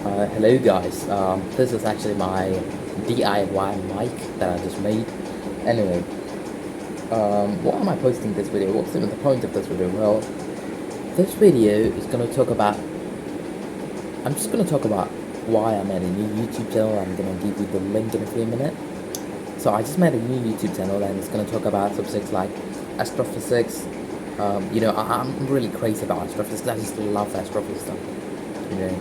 Hello guys, this is actually my DIY mic that I just made. Anyway, why am I posting this video? What's even the point of this video? Well, this video is gonna talk about, I'm just gonna talk about why I made a new YouTube channel. I'm gonna give you the link in a few minutes. So I just made a new YouTube channel and it's gonna talk about subjects like astrophysics. I'm really crazy about astrophysics. I just love astrophysics stuff. You know,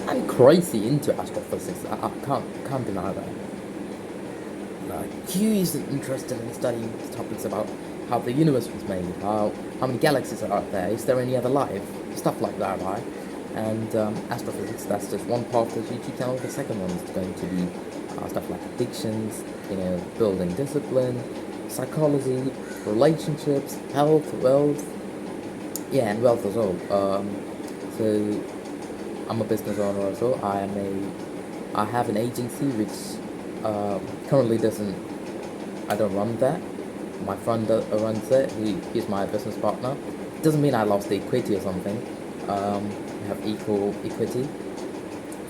I'm crazy into astrophysics. I can't deny that. Q is interested in studying topics about how the universe was made, how many galaxies are out there, is there any other life, stuff like that, right? And astrophysics, that's just one part of the YouTube channel. The second one is going to be stuff like addictions, building discipline, psychology, relationships, health, wealth, yeah, and wealth as well. So I'm a business owner as well. I have an agency which currently I don't run that. My friend runs it. He's my business partner. Doesn't mean I lost the equity or something. We have equal equity,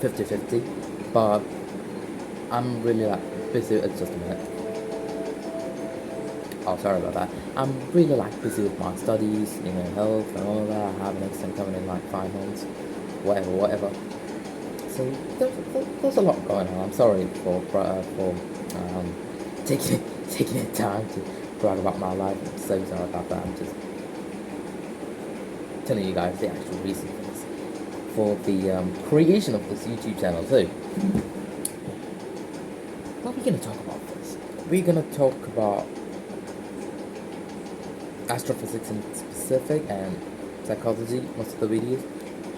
50-50. But I'm really busy. It's just a minute. Oh, sorry about that. I'm really busy with my studies, health and all of that. I have an exam coming in 5 months, whatever. So there's a lot going on. I'm sorry for taking the time to brag about my life. I'm so sorry about that. I'm just telling you guys the actual reason for the creation of this YouTube channel too. What are we gonna talk about first? We're gonna talk about astrophysics in specific and psychology. Most of the videos,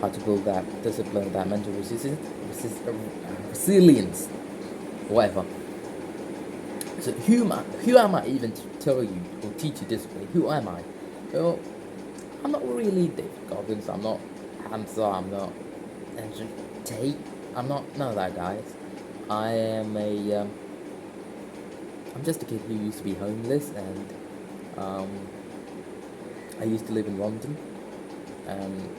how to build that discipline, that mental resilience, whatever. So who am I even to tell you or teach you discipline? Who am I? Well, I'm not really Dave Goggins. I'm not Hamza. I'm not Andrew Tate. I'm not none of that, guys. I'm just a kid who used to be homeless, and I used to live in London, and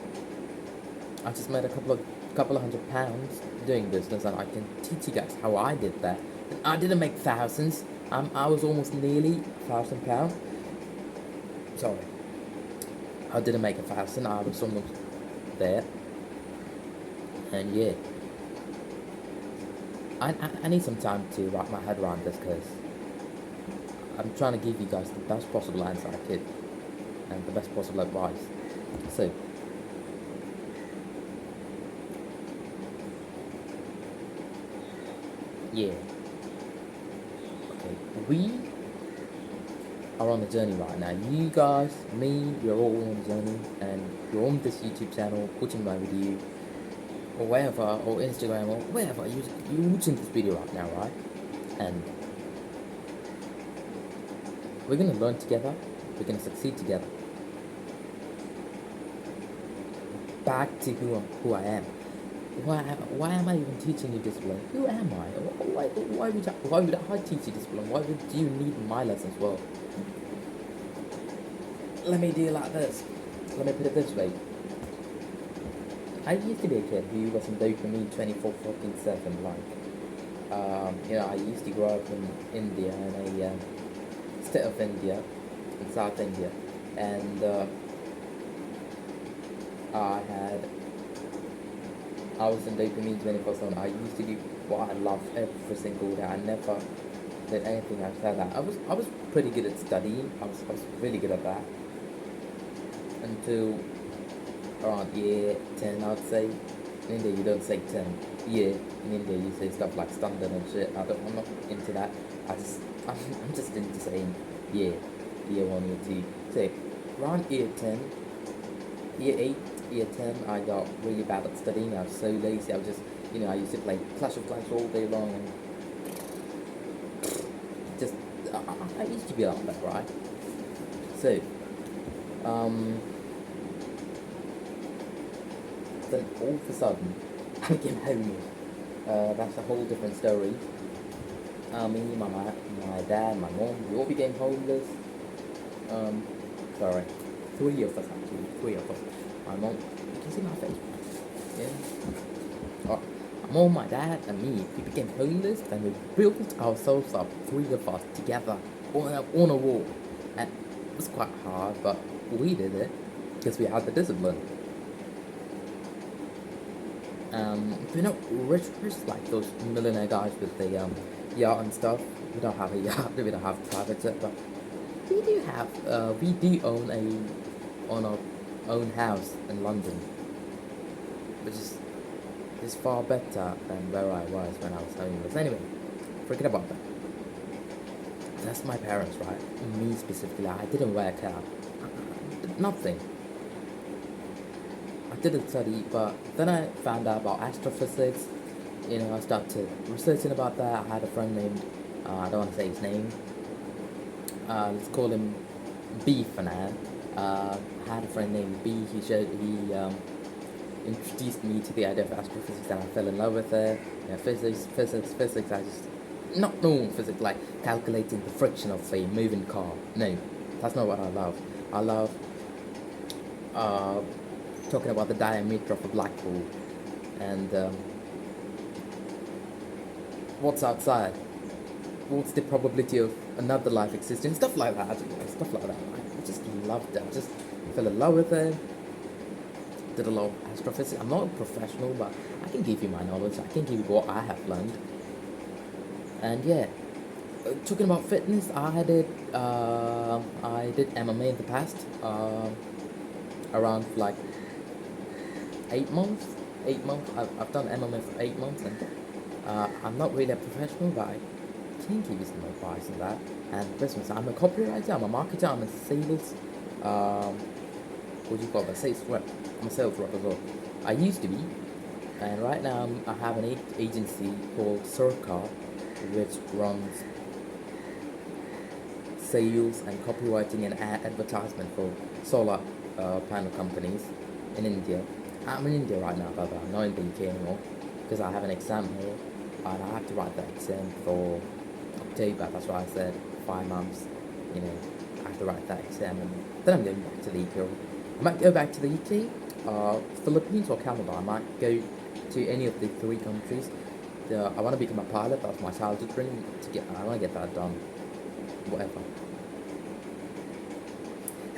I just made a couple of £100 doing business, and I can teach you guys how I did that. And I didn't make thousands. I was almost nearly £1,000. Sorry, I didn't make 1,000. I was almost there, and yeah, I need some time to wrap my head around this because I'm trying to give you guys the best possible answer I could and the best possible advice. So. Yeah. Okay. We are on a journey right now. You guys, me, we're all on a journey, and you're on this YouTube channel, watching my video, or wherever, or Instagram, or wherever. You're watching this video right now, right? And we're gonna learn together. We're gonna succeed together. Back to who I am. Why am I even teaching you discipline? Who am I? Why would I teach you discipline? Why would you need my lessons? Well, let me do it like this. Let me put it this way. I used to be a kid who was in dopamine 24/7. I used to grow up in India, in a state of India, in South India, and I was in dopamine 24/7. I used to do what I loved every single day. I never did anything outside that. I was pretty good at studying. I was really good at that until around year 10, I'd say. In India, you don't say 10. Year in India, you say stuff like standard and shit. I'm not into that. I'm just into saying year 1, year 2. So around year 10, year 8. Year 10, I got really bad at studying. I was so lazy. I was just, I used to play Clash of Clans all day long, and just, I used to be like that, right? So, then all of a sudden, I became homeless. That's a whole different story. Me, my dad, my mom, we all became homeless. Sorry, 3 of us actually, 3 of us. My mom, you can see my face, yeah? Uh, Mom, my dad, and me, we became homeless and we built ourselves up, three of us together on a wall. And it was quite hard, but we did it because we had the discipline. We're not rich like those millionaire guys with the yacht and stuff. We don't have a yacht, we don't have a private jet, but we do own our own house in London, which is far better than where I was when I was homeless. Anyway, forget about that. That's my parents, right? Me specifically, I didn't work out. Nothing. I didn't study, but then I found out about astrophysics. I started researching about that. I had a friend named, I don't want to say his name. Let's call him B for now. I had a friend named B. He introduced me to the idea of astrophysics, and I fell in love with it. Physics. I just not normal physics, like calculating the friction of a moving car. No, that's not what I love. I love uh, talking about the diameter of a black hole and what's outside. What's the probability of another life existing? Stuff like that. Stuff like that. I just loved it. I just fell in love with it. Did a lot of astrophysics. I'm not a professional, but I can give you my knowledge. I can give you what I have learned. And yeah, talking about fitness, I did MMA in the past, around like 8 months. 8 months. I've done MMA for 8 months, and I'm not really a professional, but I can give you some advice on that. And business, I'm a copywriter, I'm a marketer, I'm a sales. What do you call that? Sales rep. I'm a sales rep as well. I used to be, and right now I have an agency called Circa, which runs sales and copywriting and advertisement for solar panel companies in India. I'm in India right now, but I'm not in the UK anymore because I have an exam here and I have to write that exam for October. That's why I said 5 months. I have to write that exam, and then I'm going back to the UK. I might go back to the UK, Philippines or Canada. I might go to any of the three countries. I want to become a pilot. That's my childhood dream. I want to get that done. Whatever.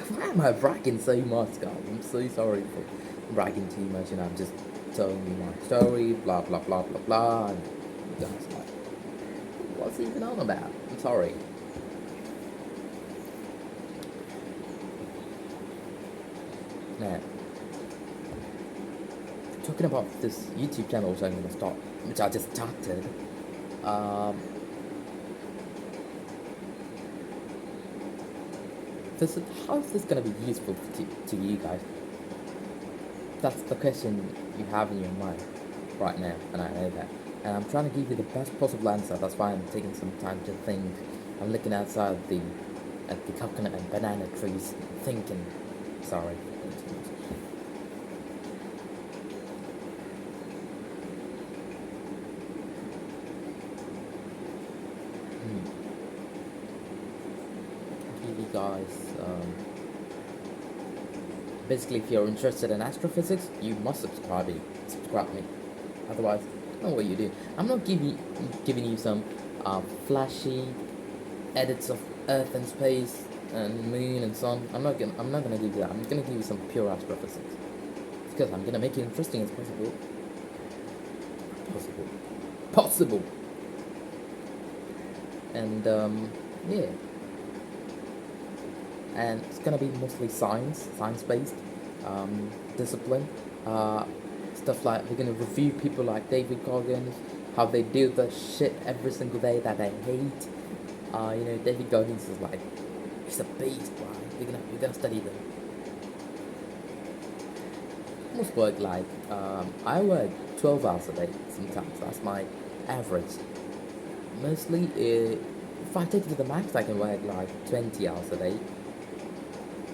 Why am I bragging so much, guys? I'm so sorry for bragging too much. I'm just telling you my story, blah blah blah blah blah. And you guys like, what's he even on about? I'm sorry. Now, talking about this YouTube channel, which I'm gonna start, which I just started. How is this gonna be useful to you guys? That's the question you have in your mind right now, and I know that. And I'm trying to give you the best possible answer. That's why I'm taking some time to think. I'm looking outside at the coconut and banana trees, thinking. Sorry. Give you guys. Basically, if you're interested in astrophysics, you must subscribe me. Otherwise, I don't know what you do. I'm not giving you some flashy edits of Earth and space and moon and sun. I'm not gonna give you that. I'm gonna give you some pure astrophysics because I'm gonna make it interesting as possible. Possible. And yeah. And it's gonna be mostly science-based discipline. Stuff like we're gonna review people like David Goggins, how they do the shit every single day that I hate. David Goggins is like, he's a beast, right? We're gonna study them. Almost work like I work 12 hours a day sometimes. That's my average. Mostly, if I take it to the max, I can work like 20 hours a day.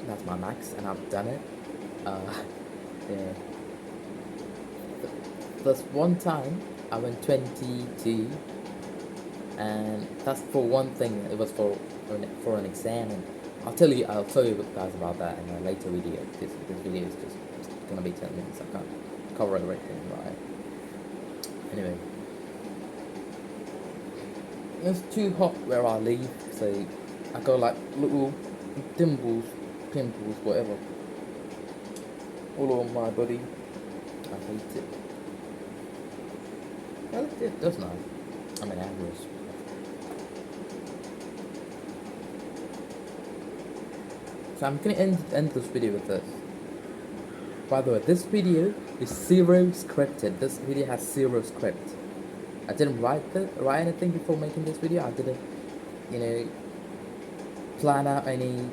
That's my max, and I've done it. Yeah. There's one time I went 22, and that's for one thing. It was for an exam, and I'll tell you guys about that in a later video. This video is just gonna be 10 minutes. I can't cover everything, right? Anyway, it's too hot where I live, so I got like little dimples, pimples, whatever, all over my body. I hate it. Well, it does not. I'm an average. So I'm gonna end this video with this. By the way, this video is zero scripted. This video has zero script. I didn't write anything before making this video. I didn't, plan out any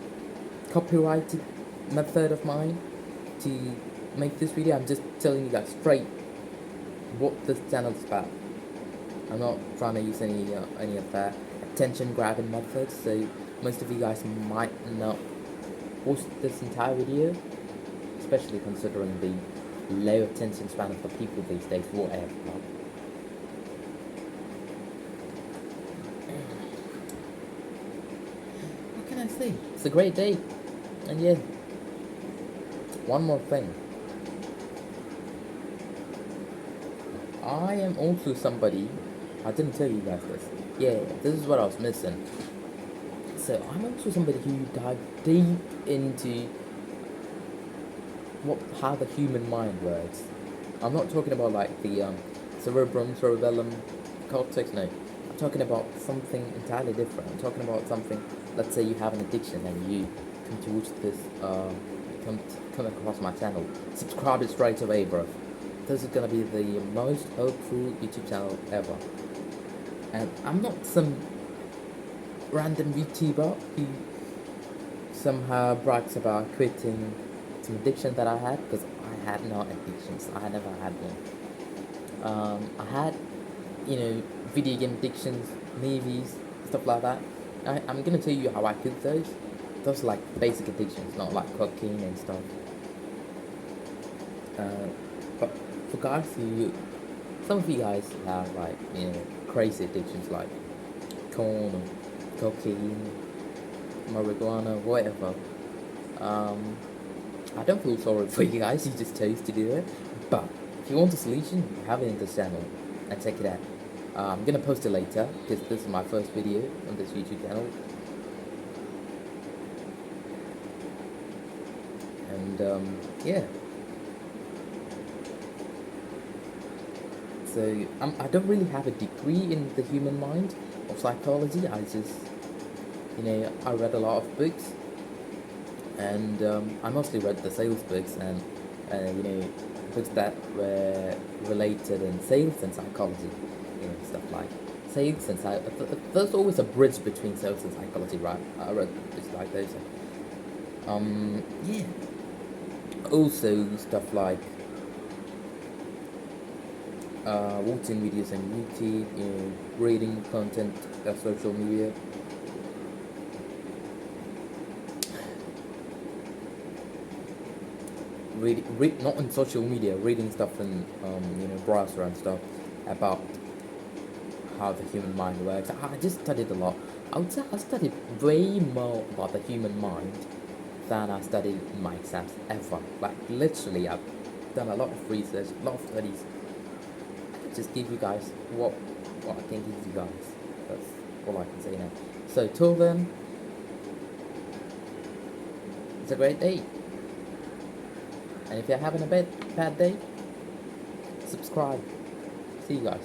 copyrighted method of mine to make this video. I'm just telling you guys straight what this channel is about. I'm not trying to use any of that attention grabbing methods. So most of you guys might not watch this entire video, especially considering the low attention span of the people these days. Whatever. What can I say? It's a great day, and yeah. One more thing. I am also somebody. I didn't tell you guys this. Yeah, this is what I was missing. So I'm also somebody who dive deep into how the human mind works. I'm not talking about like the cerebellum, cortex. No, I'm talking about something entirely different. I'm talking about something. Let's say you have an addiction and you come to watch this. Come across my channel. Subscribe it straight away, bro. This is gonna be the most helpful YouTube channel ever. And I'm not some random YouTuber who somehow brags about quitting some addiction that I had, because I had no addictions. I never had one. I had, video game addictions, movies, stuff like that. I'm gonna tell you how I quit those. Those are like basic addictions, not like cocaine and stuff. But for guys some of you guys have like, crazy addictions like corn or cocaine, marijuana, whatever. I don't feel sorry for you guys, you just chose to do it. But if you want a solution, have it in this channel and check it out. I'm gonna post it later because this is my first video on this YouTube channel. And yeah. So I don't really have a degree in the human mind or psychology. I just, I read a lot of books, and I mostly read the sales books and books that were related in sales and psychology, stuff like sales and there's always a bridge between sales and psychology, right? I read books like those. Yeah. Also stuff like watching videos on YouTube, reading content on social media. Read not on social media, reading stuff in browser and stuff about how the human mind works. I just studied a lot. I would say I studied way more about the human mind than I studied in my exams ever. Like literally, I've done a lot of research, a lot of studies. I could just give you guys what I can give you guys. That's all I can say now. So till then, it's a great day. And if you're having a bad day, subscribe. See you guys.